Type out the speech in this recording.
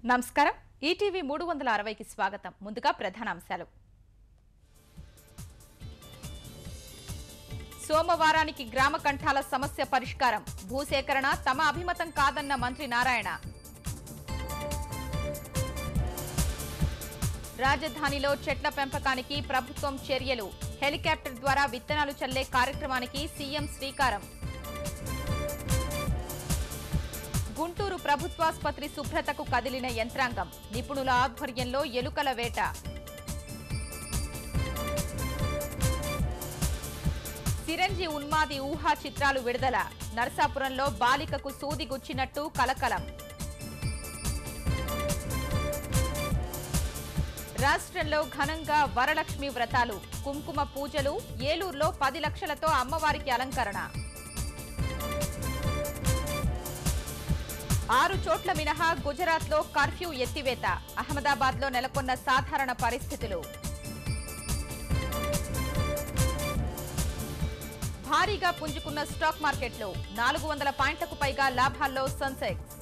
నమస్కారం ఈటీవీ 360కి స్వాగతం ముందుగా ప్రధానాంశాలు సోమవారానికి గ్రామ కంఠాల సమస్య పరిష్కారం భూసేకరణ తమ అభిమతం కాదన్న మంత్రి నారాయణ రాజధానిలో చెట్ల పెంపకానికి ప్రభుత్వం చర్యలు హెలికాప్టర్ ద్వారా విత్తనాలు చల్లే కార్యక్రమానికి సీఎం శ్రీకారం గుంటూరు ప్రభుత్వాసుపత్రి శుభ్రతకు కదిలిన యంత్రాంగం నిపుణుల ఆధ్వర్యంలో ఎలుకల వేట సిరంజి ఉన్మాది ఊహా చిత్రాలు విడుదల నరసాపురంలో బాలికకు సూది గుచ్చినట్టు కలకలం రాష్ట్రంలో ఘనంగా వరలక్ష్మి వ్రతాలు కుంకుమ పూజలు ఏలూరులో 10 లక్షలతో అమ్మవారికి అలంకరణ 6 చోట్ల మినహా గుజరాత్లో కర్ఫ్యూ ఎత్తివేత అహ్మదాబాద్లో నెలకొన్న సాధారణ పరిస్థితులు భారీగా పుంజుకున్న స్టాక్ మార్కెట్లు 400 పాయింట్లకు పైగా లాభాల్లో సెన్సెక్స్